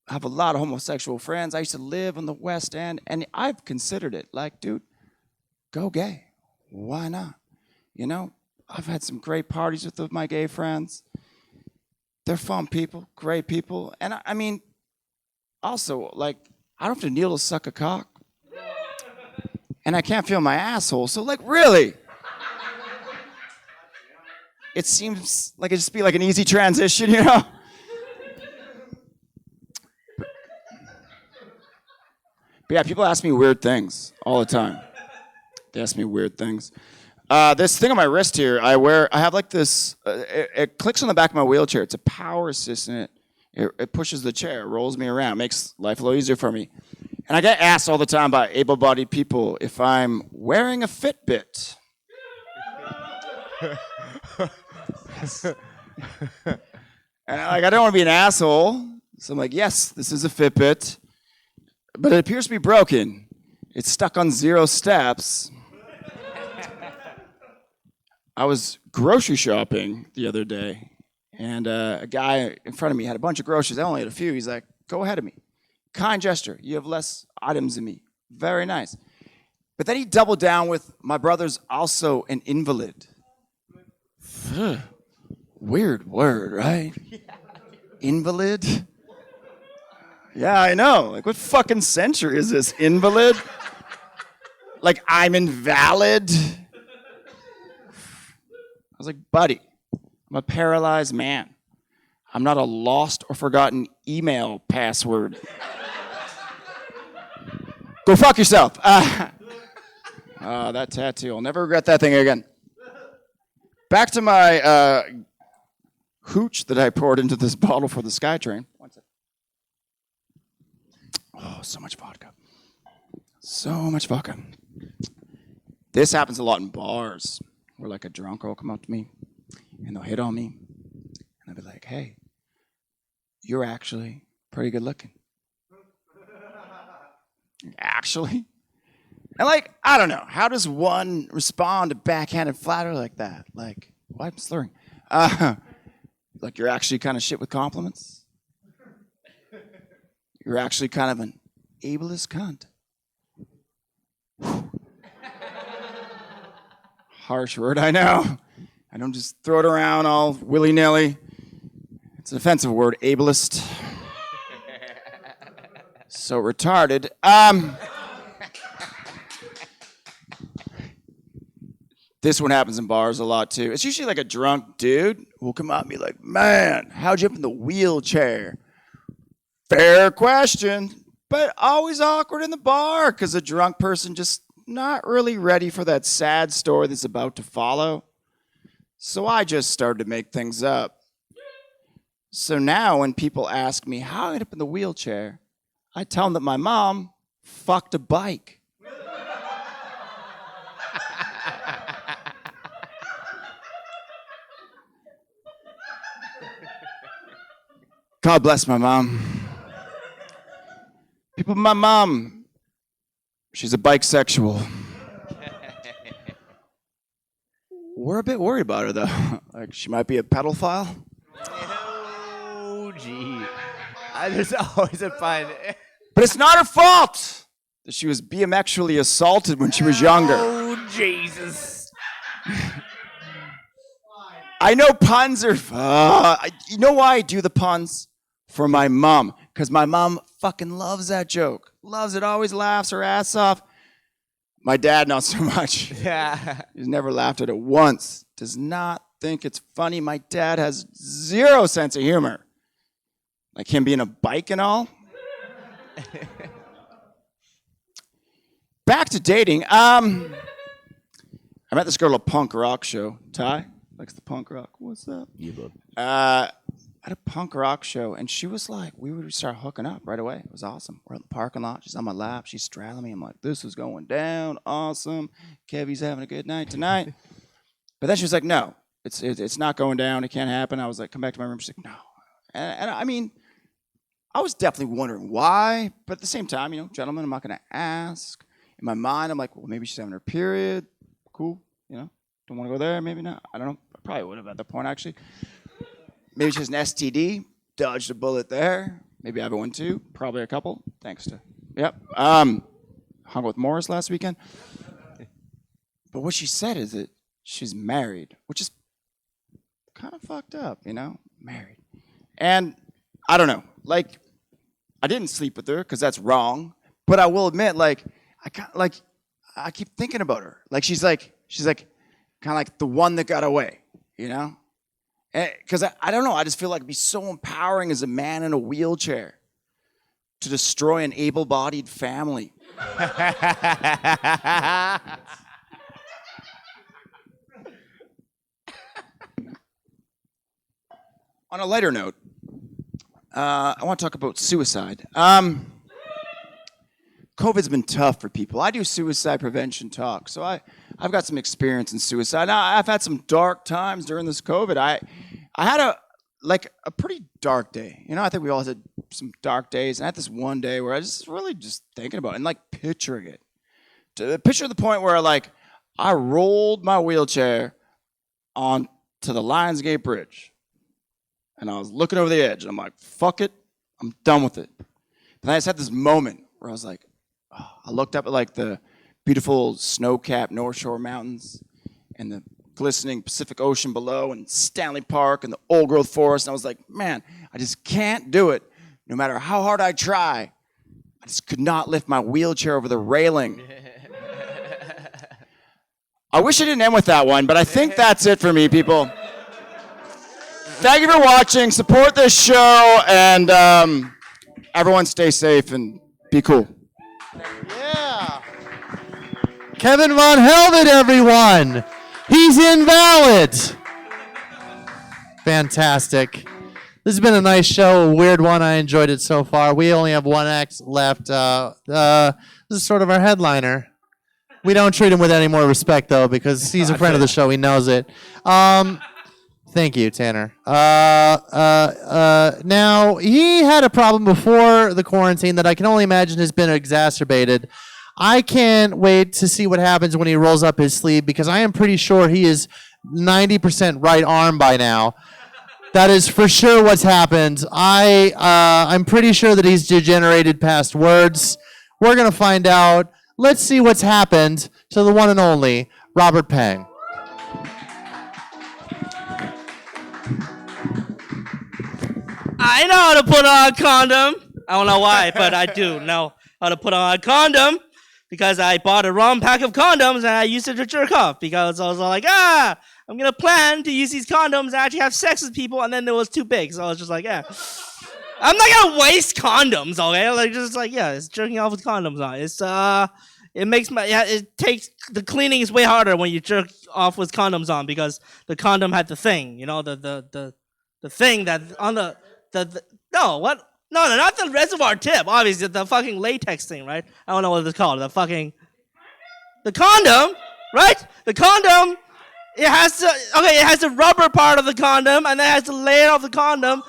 have a lot of homosexual friends. I used to live on the West End, and I've considered it. Like, dude, go gay. Why not? You know, I've had some great parties with my gay friends. They're fun people, great people. And I mean, also, like, I don't have to kneel to suck a cock. And I can't feel my asshole, so like, really? It seems like it'd just be like an easy transition, you know? But yeah, people ask me weird things all the time. They ask me weird things. This thing on my wrist here, I have like this, it clicks on the back of my wheelchair. It's a power assistant. It pushes the chair, rolls me around, makes life a little easier for me. And I get asked all the time by able-bodied people if I'm wearing a Fitbit. And I don't want to be an asshole, so I'm like, yes, this is a Fitbit, but it appears to be broken. It's stuck on 0 steps. I was grocery shopping the other day, and a guy in front of me had a bunch of groceries. I only had a few. He's like, go ahead of me. Kind gesture. You have less items than me. Very nice. But then he doubled down with, my brother's also an invalid. Weird word, right? Invalid? Yeah, I know. Like, what fucking century is this? Invalid? Like, I'm invalid? I was like, buddy, I'm a paralyzed man. I'm not a lost or forgotten email password. Go fuck yourself. That tattoo. I'll never regret that thing again. Back to my hooch that I poured into this bottle for the SkyTrain. One second. Oh, so much vodka. So much vodka. This happens a lot in bars where like a drunk girl will come up to me and they'll hit on me. And I'll be like, hey, you're actually pretty good looking. Actually? And like, I don't know. How does one respond to backhanded flattery like that? Like, why I'm slurring? Like, you're actually kind of shit with compliments? You're actually kind of an ableist cunt. Harsh word, I know. I don't just throw it around all willy-nilly. It's an offensive word, ableist. So retarded. This one happens in bars a lot too. It's usually like a drunk dude who will come up and be like, man, how'd you up in the wheelchair? Fair question, but always awkward in the bar because a drunk person just not really ready for that sad story that's about to follow. So I just started to make things up. So now when people ask me how I ended up in the wheelchair, I tell them that my mom fucked a bike. God bless my mom. People, my mom, she's a bisexual. We're a bit worried about her, though. Like, she might be a pedophile. Oh, gee. There's always a fun. But it's not her fault that she was BMXually assaulted when she was younger. Oh, Jesus. I know puns are... you know why I do the puns? For my mom. Because my mom fucking loves that joke. Loves it, always laughs her ass off. My dad, not so much. Yeah. He's never laughed at it once. Does not think it's funny. My dad has zero sense of humor. Like him being a bike and all. Back to dating. I met this girl at a punk rock show. Ty likes the punk rock. What's up? At a punk rock show, and she was like, we would start hooking up right away. It was awesome. We're in the parking lot. She's on my lap. She's straddling me. I'm like, this is going down. Awesome. Kevy's having a good night tonight. But then she was like, no, it's not going down. It can't happen. I was like, come back to my room. She's like, no. And I mean, I was definitely wondering why, but at the same time, you know, gentlemen, I'm not going to ask. In my mind, I'm like, well, maybe she's having her period. Cool. You know, don't want to go there. Maybe not. I don't know. I probably would have at that point, actually. Maybe she has an STD. Dodged a bullet there. Maybe I have one too. Probably a couple. Thanks to. Yep. Hung with Morris last weekend. But what she said is that she's married, which is kind of fucked up, you know? Married. And I don't know. Like, I didn't sleep with her because that's wrong. But I will admit, like, I keep thinking about her. Like, she's like kind of like the one that got away, you know? Because I don't know, I just feel like it'd be so empowering as a man in a wheelchair to destroy an able-bodied family. On a lighter note, I want to talk about suicide. COVID's been tough for people. I do suicide prevention talk, so I've got some experience in suicide. Now, I've had some dark times during this COVID. I had a pretty dark day. You know, I think we all had some dark days. And I had this one day where I was really just thinking about it and like picturing it. To picture the point where like I rolled my wheelchair onto the Lionsgate Bridge. And I was looking over the edge. And I'm like, fuck it. I'm done with it. Then I just had this moment where I was like, oh, I looked up at like the beautiful snow-capped North Shore Mountains and the glistening Pacific Ocean below and Stanley Park and the old-growth forest. And I was like, man, I just can't do it. No matter how hard I try, I just could not lift my wheelchair over the railing. I wish I didn't end with that one, but I think that's it for me, people. Thank you for watching. Support this show, and everyone stay safe and be cool. Yeah. Kevin Von Helvet, everyone. He's invalid. Fantastic. This has been a nice show, a weird one. I enjoyed it so far. We only have one act left. This is sort of our headliner. We don't treat him with any more respect, though, because he's a friend of the show. He knows it. Thank you, Tanner. Now, he had a problem before the quarantine that I can only imagine has been exacerbated. I can't wait to see what happens when he rolls up his sleeve, because I am pretty sure he is 90% right arm by now. That is for sure what's happened. I'm pretty sure that he's degenerated past words. We're going to find out. Let's see what's happened to the one and only Robert Pang. I know how to put on a condom. I don't know why, but I do know how to put on a condom because I bought a wrong pack of condoms and I used it to jerk off because I was like, I'm going to plan to use these condoms and actually have sex with people, and then it was too big. So I was just like, I'm not going to waste condoms, okay? Like, just like, it's jerking off with condoms on. It's, it takes, the cleaning is way harder when you jerk off with condoms on because the condom had the thing, you know, the thing that on the no, what? No, not the reservoir tip. Obviously, the fucking latex thing, right? I don't know what it's called. The condom, right? The condom. It has the rubber part of the condom, and then it has the layer of the condom.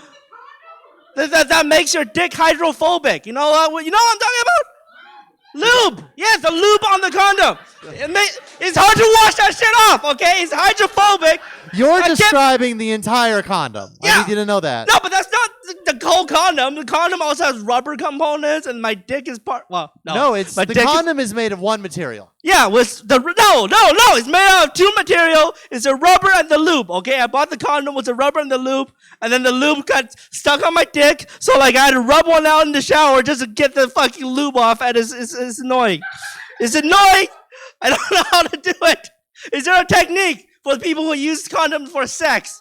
That makes your dick hydrophobic. You know what I'm talking about? Lube. Yes, the lube on the condom. It's hard to wash that shit off, okay? It's hydrophobic. You're describing the entire condom. Yeah. I need you to know that. No, but that's not the whole condom. The condom also has rubber components, and my dick is part. Well, No, it's my the dick condom is made of one material. Yeah, with the no. It's made out of two material. It's the rubber and the lube. Okay, I bought the condom with the rubber and the lube, and then the lube got stuck on my dick. So like I had to rub one out in the shower just to get the fucking lube off, and it's annoying. It's annoying. I don't know how to do it. Is there a technique for the people who use condoms for sex?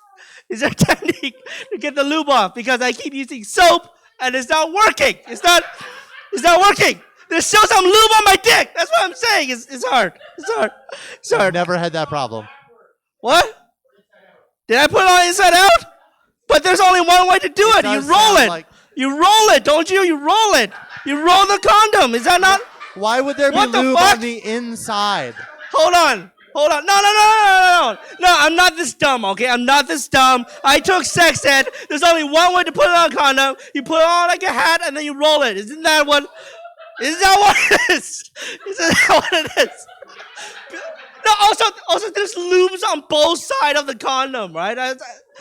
Is there a technique to get the lube off? Because I keep using soap and it's not working. It's not working. There's still some lube on my dick. That's what I'm saying. It's hard. It's hard. It's hard. I've never had that problem. What? Did I put it on inside out? But there's only one way to do it. You roll it. You roll it, don't you? You roll it. You roll the condom. Is that not? Why would there be lube on the inside? Hold on. No, I'm not this dumb, okay? I'm not this dumb. I took sex ed. There's only one way to put it on a condom. You put it on like a hat and then you roll it. Isn't that what it is? Isn't that what it is? No, also there's lubes on both sides of the condom, right?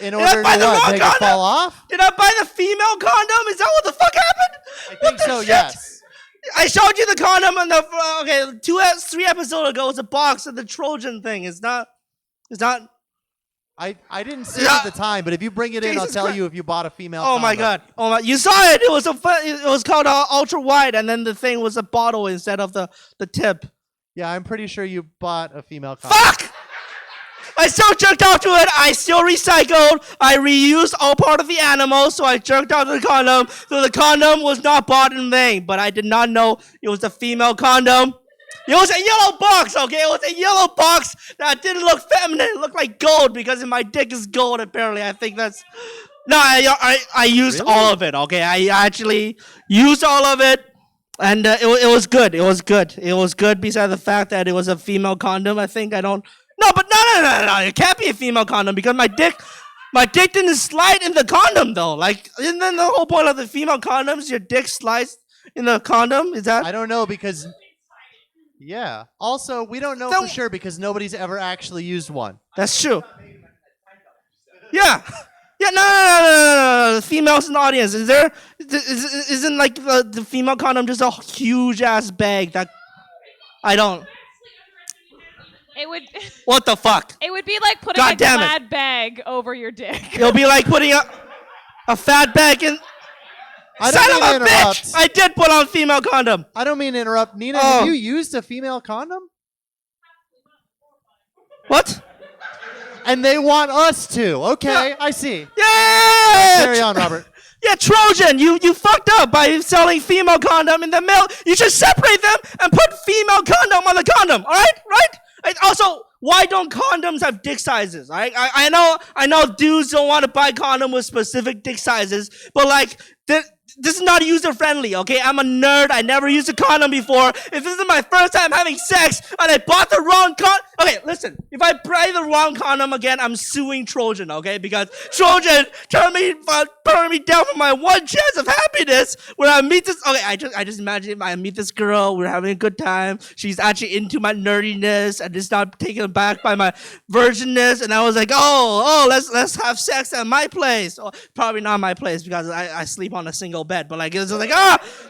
In order to what? Make it fall off? Did I buy the female condom? Is that what the fuck happened? I think so, yes. I showed you the condom on the 3 episodes ago. It's a box of the Trojan thing. It's not. I didn't see it at the time, but if you bring it in, I'll tell you if you bought a female. Oh my god! Oh my! You saw it. It was called ultra wide, and then the thing was a bottle instead of the tip. Yeah, I'm pretty sure you bought a female condom. Fuck! I still jerked off to it. I still recycled. I reused all part of the animal, so I jerked off to the condom. So the condom was not bought in vain, but I did not know it was a female condom. It was a yellow box, okay? It was a yellow box that didn't look feminine. It looked like gold because my dick is gold, apparently. I think that's... No, I used all of it, okay? I actually used all of it, and it was good. It was good. It was good besides the fact that it was a female condom. I think I don't... No, but no. It can't be a female condom because my dick didn't slide in the condom, though. Like, isn't that the whole point of the female condoms? Your dick slides in the condom? Is that... I don't know because... Yeah. Also, we don't know for sure because nobody's ever actually used one. That's true. Yeah. Yeah, no. The females in the audience. Isn't like the female condom just a huge ass bag that I don't... It would. What the fuck? It would be like putting a fat bag over your dick. It'll be like putting a fat bag in... I don't mean to interrupt. Bitch! I did put on female condom. I don't mean to interrupt. Nina, have you used a female condom? What? And they want us to. Okay, Yeah. I see. Yeah! Carry on, Robert. Yeah, Trojan, you fucked up by selling female condom in the mail. You should separate them and put female condom on the condom. All right? Right? Also, why don't condoms have dick sizes? I know dudes don't want to buy condom with specific dick sizes, but like this is not user friendly, okay? I'm a nerd. I never used a condom before. If this is my first time having sex and I bought the wrong okay, listen. If I buy the wrong condom again, I'm suing Trojan, okay? Because Trojan turned me down for my one chance of happiness where I meet this. Okay, I just imagine if I meet this girl, we're having a good time. She's actually into my nerdiness and is not taken aback by my virginness. And I was like, let's have sex at my place. Oh, probably not my place because I sleep on a single bed, but like it was like,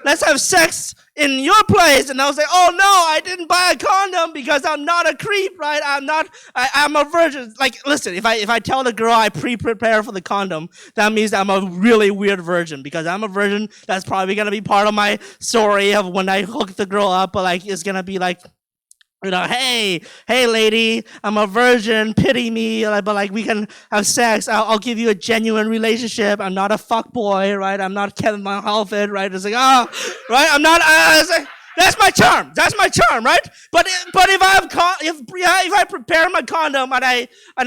let's have sex in your place. And I was like, oh no, I didn't buy a condom because I'm not a creep, right? I'm a virgin. Like, listen, if I tell the girl I prepare for the condom, that means I'm a really weird virgin because I'm a virgin. That's probably gonna be part of my story of when I hook the girl up, but like it's gonna be like, you know, hey lady, I'm a virgin, pity me, but like we can have sex. I'll give you a genuine relationship. I'm not a fuck boy, right? I'm not Kevin Halford, right? It's like, right? I'm not, that's my charm. That's my charm, right? But if I prepare my condom and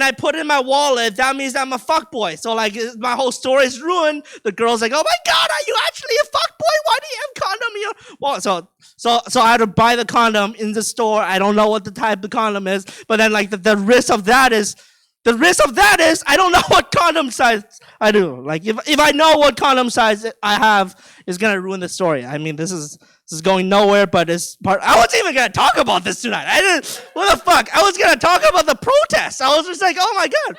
I put it in my wallet, that means I'm a fuck boy. So like my whole story is ruined. The girl's like, oh my god, are you actually a fuck boy? Why do you have condom in your wallet? So I had to buy the condom in the store. I don't know what the type of condom is, but then like the risk of that is The risk of that is I don't know what condom size I do. Like if I know what condom size I have, it's gonna ruin the story. I mean, this is going nowhere, but it's part. I wasn't even gonna talk about this tonight. I didn't. What the fuck? I was gonna talk about the protest. I was just like, oh my god,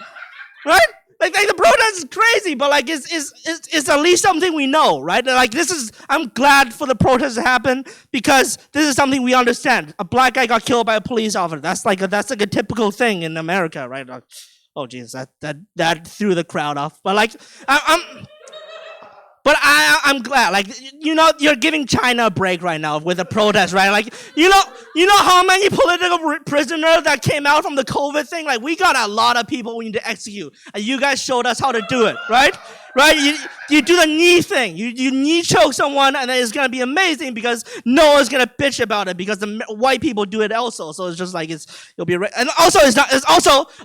right? Like the protest is crazy, but like it's at least something we know, right? Like this is. I'm glad for the protest to happen because this is something we understand. A black guy got killed by a police officer. That's like a typical thing in America, right? Like, oh jeez, that threw the crowd off. But like I'm glad. Like you're giving China a break right now with the protest, right? Like you know how many political prisoners that came out from the COVID thing? Like we got a lot of people we need to execute, and you guys showed us how to do it, right? Right? You do the knee thing. You knee choke someone, and then it's gonna be amazing because no one's gonna bitch about it because the white people do it also. So it's just like you'll be and also it's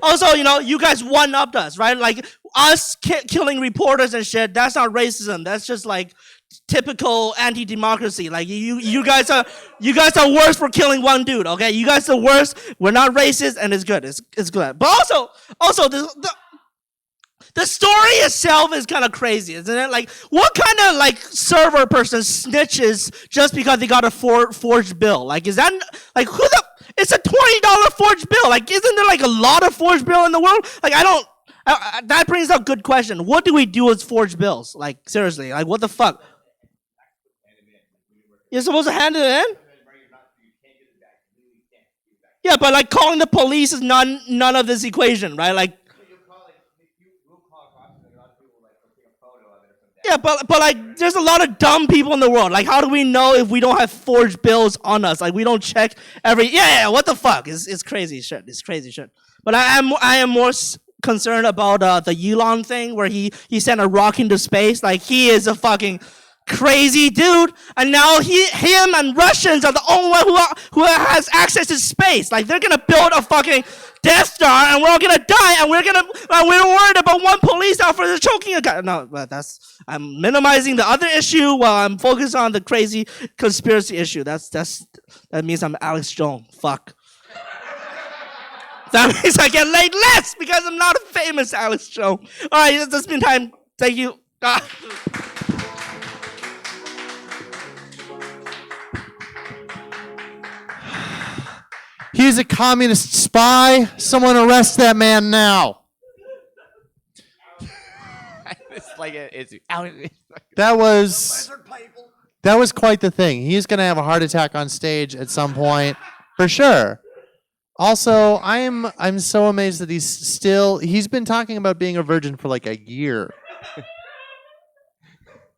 also you guys one upped us, right? Like us killing reporters and shit. That's not racism. That's just like typical anti-democracy. Like you guys are worse for killing one dude. Okay, you guys are worse. We're not racist, and it's good. It's good. But also the story itself is kind of crazy, isn't it? Like, what kind of like server person snitches just because they got a forged bill? Like, is that like who the? It's a $20 forged bill. Like, isn't there like a lot of forged bill in the world? Like, that brings up a good question. What do we do with forged bills? Like, seriously, like what the fuck? You're supposed to hand it in? Yeah, but like calling the police is none of this equation, right? Like. Yeah, but like, there's a lot of dumb people in the world. Like, how do we know if we don't have forged bills on us? Like, we don't check every. Yeah. What the fuck? It's crazy shit. It's crazy shit. But I am more concerned about the Elon thing where he sent a rock into space. Like, he is a fucking crazy dude, and now him and Russians are the only one who has access to space. Like, they're gonna build a fucking Death Star, and we're all gonna die, and we're worried about one police officer choking a guy. No, but I'm minimizing the other issue while I'm focused on the crazy conspiracy issue. That means I'm Alex Jones. Fuck. That means I get laid less because I'm not a famous Alex Jones. All right, it's been time. Thank you. He's a communist spy. Someone arrest that man now. That was quite the thing. He's going to have a heart attack on stage at some point, for sure. Also, I'm so amazed that he's been talking about being a virgin for like a year.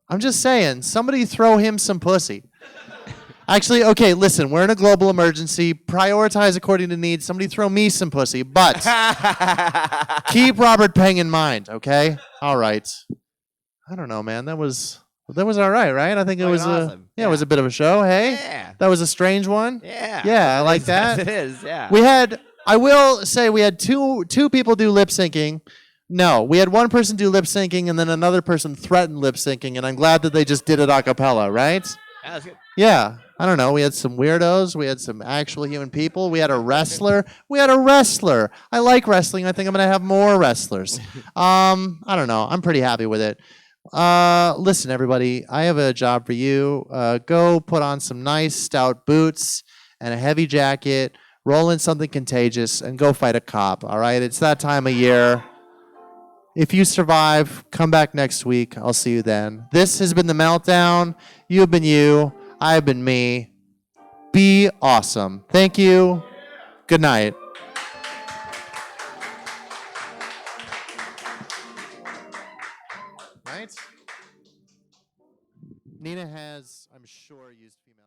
I'm just saying, somebody throw him some pussy. Actually, okay, listen, we're in a global emergency. Prioritize according to need. Somebody throw me some pussy, but keep Robert Peng in mind, okay? All right. I don't know, man. That was all right, right? I think it was awesome. It was a bit of a show, hey? Yeah. That was a strange one. Yeah. Yeah, I like that. It is, yeah. I will say we had two people do lip syncing. No, we had one person do lip syncing and then another person threatened lip syncing, and I'm glad that they just did it a cappella, right? That was good. Yeah. I don't know. We had some weirdos. We had some actual human people. We had a wrestler. I like wrestling. I think I'm going to have more wrestlers. I don't know. I'm pretty happy with it. Listen, everybody, I have a job for you. Go put on some nice stout boots and a heavy jacket, roll in something contagious, and go fight a cop, all right? It's that time of year. If you survive, come back next week. I'll see you then. This has been The Meltdown. You have been you. I have been me. Be awesome. Thank you. Good night. Right? Nina has, I'm sure, used female.